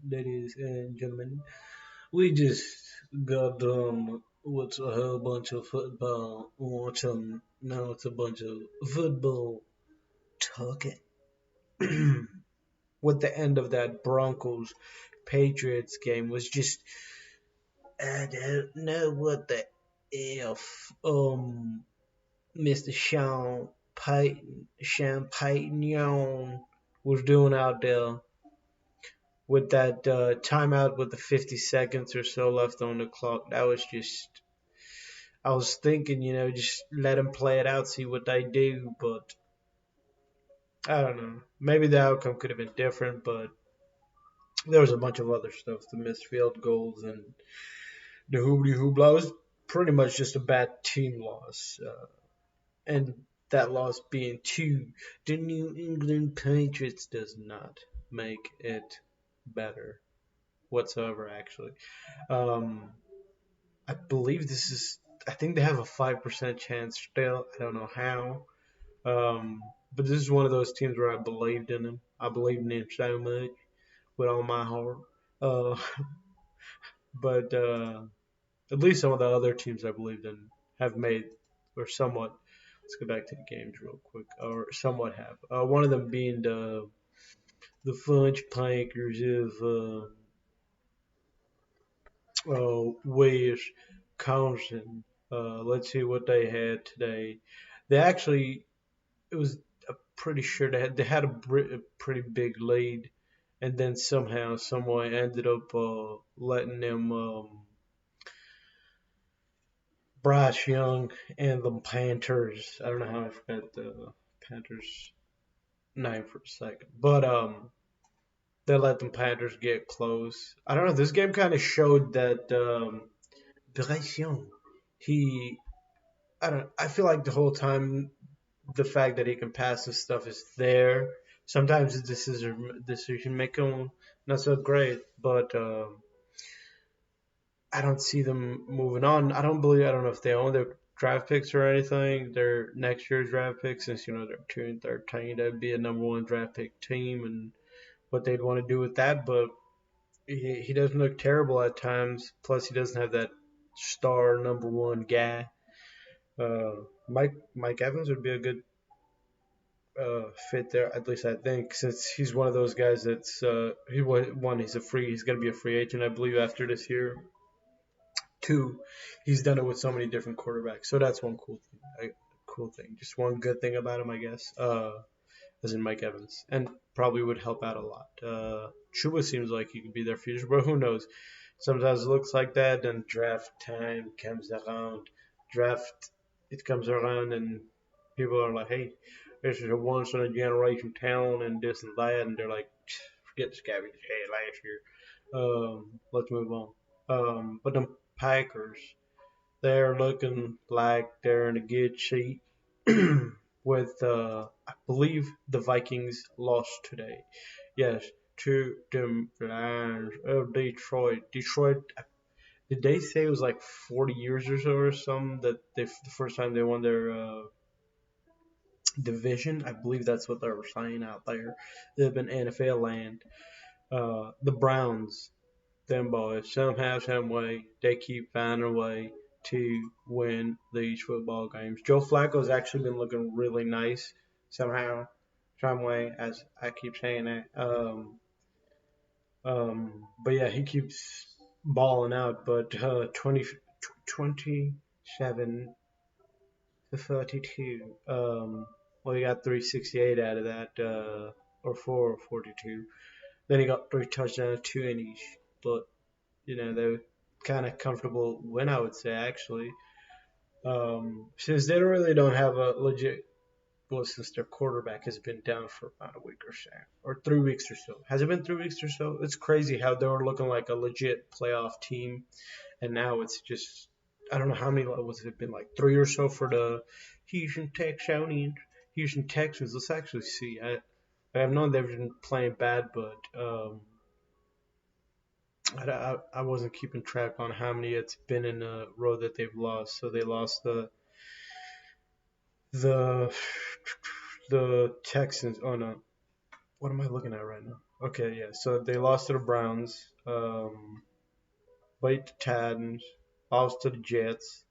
ladies and gentlemen. We just got done with a whole bunch of football watching. Now it's a bunch of football talking. With the end of that Broncos Patriots game was just I don't know what the F Mr. Sean Payton Young was doing out there with that timeout with the 50 seconds or so left on the clock. That was just, I was thinking, just let them play it out, see what they do. But I don't know. Maybe the outcome could have been different, but there was a bunch of other stuff. The missed field goals and the hoobly hoobla. It was pretty much just a bad team loss. And that loss being to the New England Patriots does not make it better whatsoever, actually. Um, I believe this is. I think they have a 5% chance still. I don't know how. But this is one of those teams where I believed in them. I believed in them so much with all my heart. Uh, but at least some of the other teams I believed in have made or somewhat. Let's go back to the games real quick, or somewhat have. One of them being the Fudge Packers of Wisconsin. Let's see what they had today. They actually, it was pretty sure they had a pretty big lead, and then somehow, someway ended up letting them Bryce Young and the Panthers. I don't know how I forgot the Panthers name for a second, but they let the Panthers get close. I don't know. This game kind of showed that Bryce Young, he I don't. I feel like the whole time the fact that he can pass and stuff is there. Sometimes the decision making not so great, but I don't see them moving on. I don't know if they own their draft picks or anything. Their next year's draft picks, since they're 2-13, that'd be a number one draft pick team, and what they'd want to do with that. But he doesn't look terrible at times. Plus, he doesn't have that star number one guy. Mike Evans would be a good fit there. At least I think, since he's one of those guys that's he's going to be a free agent, I believe, after this year. Two, he's done it with so many different quarterbacks, so that's one cool thing. Just one good thing about him, I guess. As in Mike Evans, and probably would help out a lot. Chuba seems like he could be their future, but who knows? Sometimes it looks like that, then draft time comes around. Draft it comes around, and people are like, "Hey, this is a once in a generation talent," and this and that, and they're like, "Forget this guy we just had last year. Let's move on." But the Packers, they're looking like they're in a good shape. With I believe the Vikings lost today. Yes, to the Lions of Detroit. Detroit. Did they say it was like 40 years or so or something that the first time they won their division? I believe that's what they were saying out there. They've been NFL land. The Browns, them boys, somehow, some way, they keep finding a way to win these football games. Joe Flacco's actually been looking really nice somehow, some way, as I keep saying that. But yeah, he keeps balling out. But 27 to 32. Well, he got 368 out of that, or 442. Then he got 3 touchdowns, 2 innings. But they were kind of comfortable win, I would say, actually. Since they really don't have a legit, well, since their quarterback has been down for about a week or so, or 3 weeks or so. Has it been 3 weeks or so? It's crazy how they were looking like a legit playoff team, and now it's just, I don't know how many, was it been like three or so for the Houston Texans? Houston Texans, let's actually see. I've known they've been playing bad, but I wasn't keeping track on how many it's been in a row that they've lost. So they lost the Texans. Oh no, what am I looking at right now? Okay, yeah. So they lost to the Browns, beat the Titans, lost to the Jets,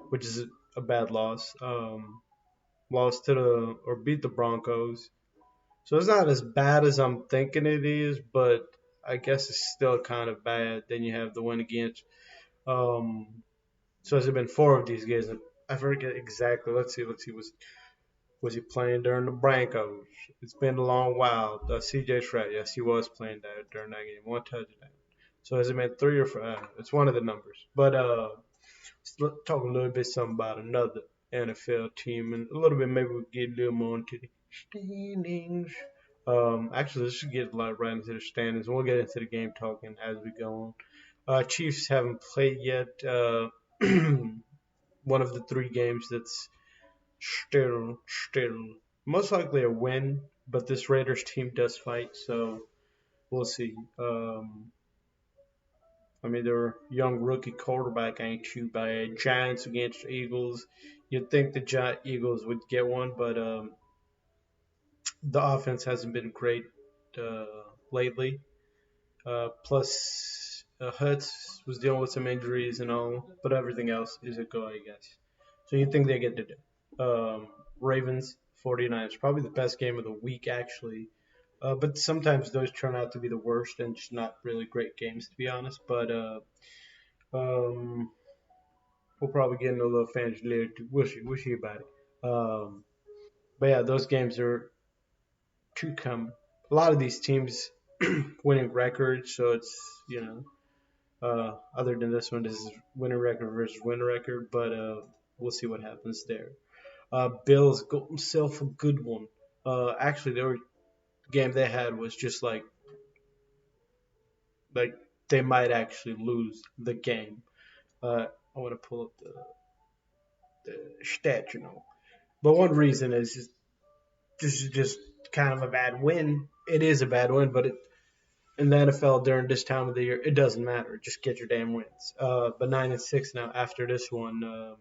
which is a bad loss. Lost to the or beat the Broncos. So it's not as bad as I'm thinking it is, but I guess it's still kind of bad. Then you have the win against. Um, so has it been four of these games? I forget exactly. Let's see. Let's see. Was he playing during the Broncos? It's been a long while. C.J. Stroud, yes, he was playing that during that game. One touchdown. So has it been three or four? It's one of the numbers. But let's talk a little bit something about another NFL team and a little bit maybe we'll get a little more into the standings. Actually, let's just get right into the standings. We'll get into the game talking as we go on. Chiefs haven't played yet. One of the three games that's still most likely a win, but this Raiders team does fight, so we'll see. I mean, their young rookie quarterback ain't too bad. Giants against Eagles. You'd think the Eagles would get one, but the offense hasn't been great uh, lately. Plus, Hutz was dealing with some injuries and all, but everything else is a go, I guess. So you think they get to do. Ravens, 49ers, probably the best game of the week, actually. But sometimes those turn out to be the worst and just not really great games, to be honest. But um, we'll probably get into a little fantasy later. We'll see about it. But yeah, those games are to come. A lot of these teams winning records, so it's you know other than this one, this is winning record versus win record, but we'll see what happens there. Bills got himself a good one. Actually, the game they had was just like they might actually lose the game. I want to pull up the stat, But one reason is this is just kind of a bad win. It is a bad win, but in the NFL during this time of the year, it doesn't matter. Just get your damn wins. But 9-6 now after this one.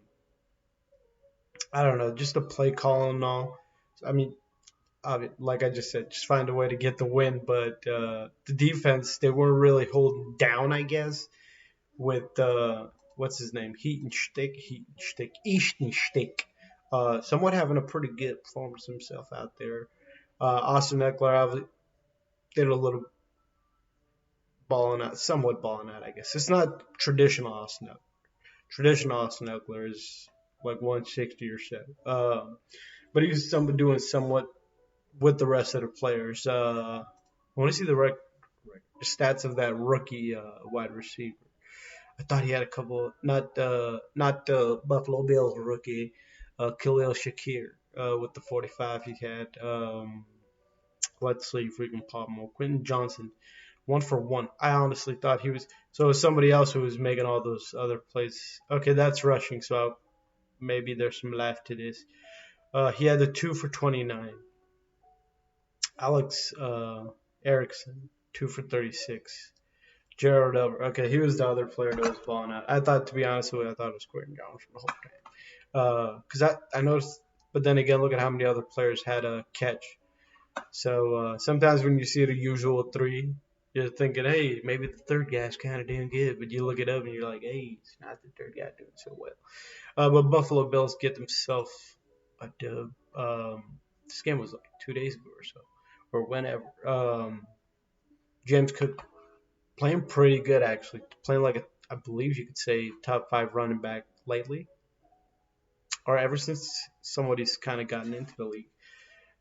I don't know, just the play call and all. I mean, like I just said, just find a way to get the win. But the defense, they weren't really holding down, I guess, with what's his name, Eastenstick. Somewhat having a pretty good performance himself out there. Austin Eckler did a little balling out, somewhat balling out, I guess. It's not traditional Austin Eckler. Traditional Austin Eckler is like 160 or so. But he's doing somewhat with the rest of the players. I want to see the stats of that rookie wide receiver. I thought he had a couple, not the Buffalo Bills rookie, Khalil Shakir with the 45 he had. Let's see if we can pop more. Quentin Johnson, 1 for 1. I honestly thought he was. So it was somebody else who was making all those other plays. Okay, that's rushing, so maybe there's some life to this. He had the 2 for 29. Alex Erickson, 2 for 36. Gerald Elber. Okay, he was the other player that was balling out. I thought, to be honest with you, I thought it was Quentin Johnson the whole time. Because I noticed, but then again, look at how many other players had a catch. So sometimes when you see the usual three, you're thinking, hey, maybe the third guy's kind of doing good. But you look it up and you're like, hey, it's not the third guy doing so well. But Buffalo Bills get themselves a dub. This game was like 2 days ago or so, or whenever. James Cook playing pretty good actually, playing like I believe you could say top 5 running back lately, or ever since somebody's kind of gotten into the league.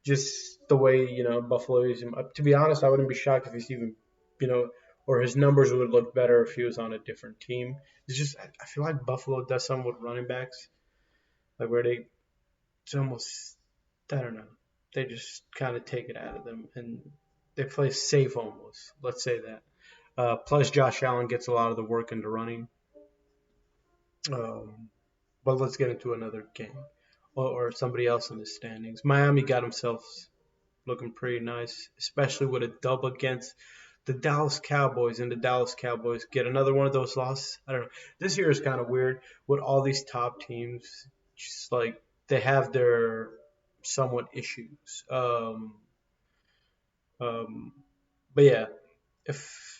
Just the way Buffalo is him. To be honest, I wouldn't be shocked if he's even or his numbers would look better if he was on a different team. It's just I feel like Buffalo does something with running backs, like where it's almost I don't know, they just kind of take it out of them and they play safe almost. Let's say that. Plus, Josh Allen gets a lot of the work into running. Um, but let's get into another game or somebody else in the standings. Miami got themselves looking pretty nice, especially with a dub against the Dallas Cowboys, and the Dallas Cowboys get another one of those losses. I don't know. This year is kind of weird with all these top teams. Just like they have their somewhat issues. Um, But yeah, if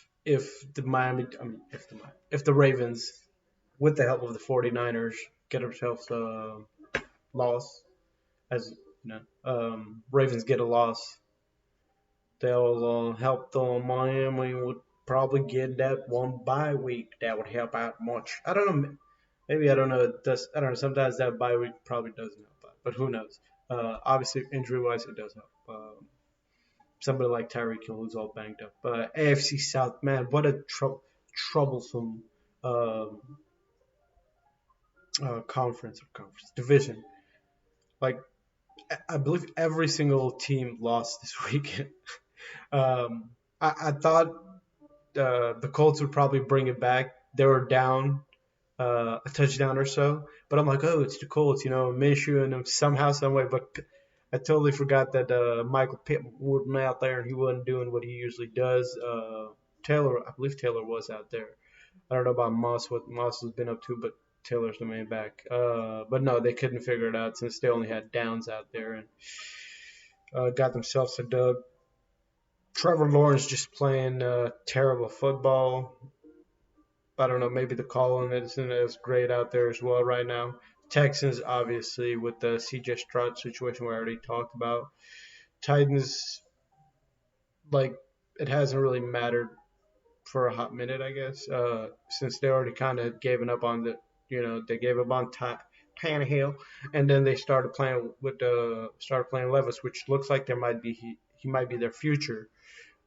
the Ravens, with the help of the 49ers, get themselves a loss, as you know, Ravens get a loss, they'll help the Miami would probably get that one bye week. That would help out much. I don't know. Maybe I don't know. It does I don't know? Sometimes that bye week probably doesn't help out, but who knows? Obviously, injury wise, it does help. Somebody like Tyreek Hill who's all banged up. AFC South, man, what a troublesome um, conference division. Like I believe every single team lost this weekend. I thought the Colts would probably bring it back. They were down a touchdown or so, but I'm like, oh, it's the Colts, Minshew and them somehow, some way. But I totally forgot that Michael Pittman wasn't out there and he wasn't doing what he usually does. I believe Taylor was out there. I don't know about Moss, what Moss has been up to, but Taylor's the main back. But no, they couldn't figure it out since they only had Downs out there and got themselves a dub. Trevor Lawrence just playing terrible football. I don't know, maybe the calling isn't as great out there as well right now. Texans, obviously, with the CJ Stroud situation we already talked about. Titans, like, it hasn't really mattered for a hot minute, I guess, since they already kind of given up on they gave up on Tannehill, and then they started playing Levis, which looks like he might be their future.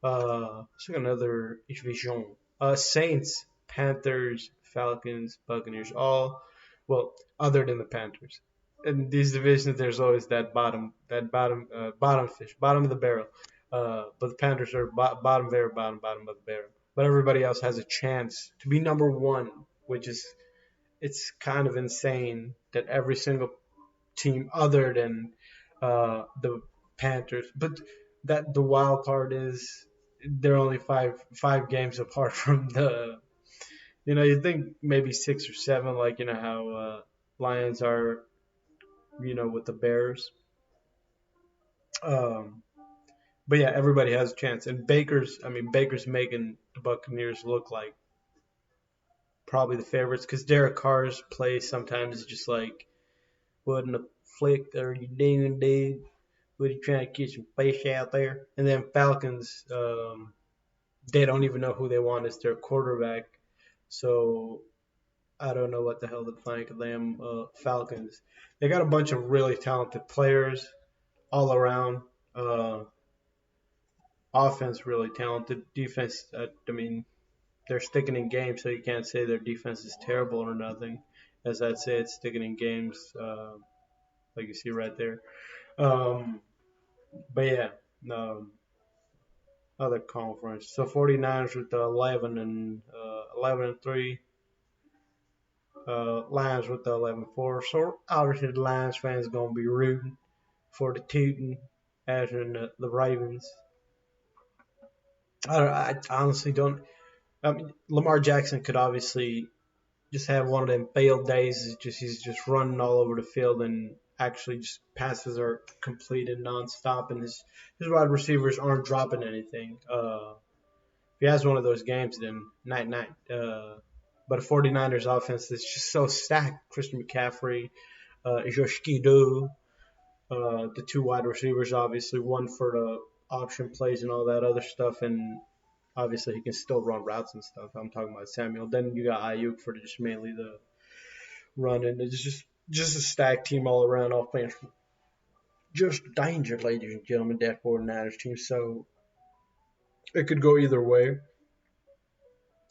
So another division. Saints, Panthers, Falcons, Buccaneers, all well, other than the Panthers. In these divisions, there's always bottom fish, bottom of the barrel. But the Panthers are bottom, very bottom of the barrel. But everybody else has a chance to be number one, which is it's kind of insane that every single team other than the Panthers. But that the wild part is they're only five games apart from the. You think maybe 6 or 7, like how Lions are, with the Bears. Um, but yeah, everybody has a chance, and Baker's making the Buccaneers look like probably the favorites because Derek Carr's play sometimes is just like, what in the flick are you doing, dude? What are you trying to get some fish out there? And then Falcons, they don't even know who they want as their quarterback. So I don't know what the hell to think of them Falcons. They got a bunch of really talented players all around. Uh, Offense really talented. Defense, they're sticking in games, so you can't say their defense is terrible or nothing. As I'd say, it's sticking in games, like you see right there. Um, but yeah, um, other conference. So 49ers with the 11 and 3. Lions with the 11-4. So obviously the Lions fans gonna be rooting for the Tootin, as in the Ravens. I honestly don't. Lamar Jackson could obviously just have one of them failed days. He's just running all over the field and actually just passes are completed nonstop, and his wide receivers aren't dropping anything. If he has one of those games, then night night. But a 49ers offense that's just so stacked. Christian McCaffrey, Josh Kido, the two wide receivers, obviously, one for the option plays and all that other stuff, and obviously he can still run routes and stuff. I'm talking about Samuel. Then you got Ayuk for just mainly the run, and it's just a stacked team all around offense. Just danger, ladies and gentlemen, that 49ers team. So it could go either way.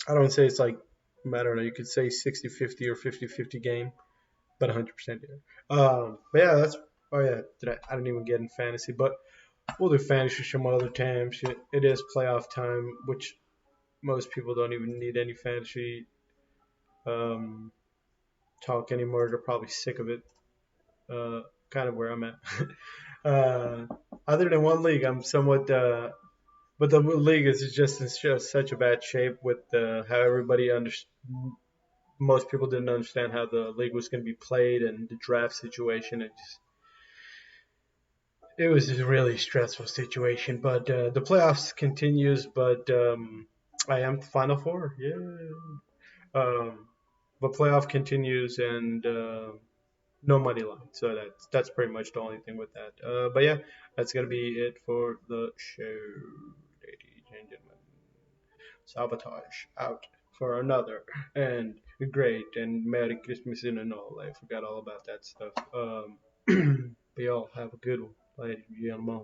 I don't say it's like, I don't know, you could say 60-50 or 50-50 game, but 100% yeah. But yeah, oh yeah, I didn't even get in fantasy, but we'll do fantasy some other time. It is playoff time, which most people don't even need any fantasy um, talk anymore. They're probably sick of it. Kind of where I'm at. uh, Other than one league, I'm somewhat. But the league is just in such a bad shape with how everybody most people didn't understand how the league was going to be played and the draft situation. it was a really stressful situation. But the playoffs continues. But I am Final Four. Yeah. Um, but playoff continues and no money line. So that's pretty much the only thing with that. But yeah, that's gonna be it for the show, ladies and gentlemen. Sabotage out for another and great and Merry Christmas and all. I forgot all about that stuff. But y'all have a good one, ladies and gentlemen.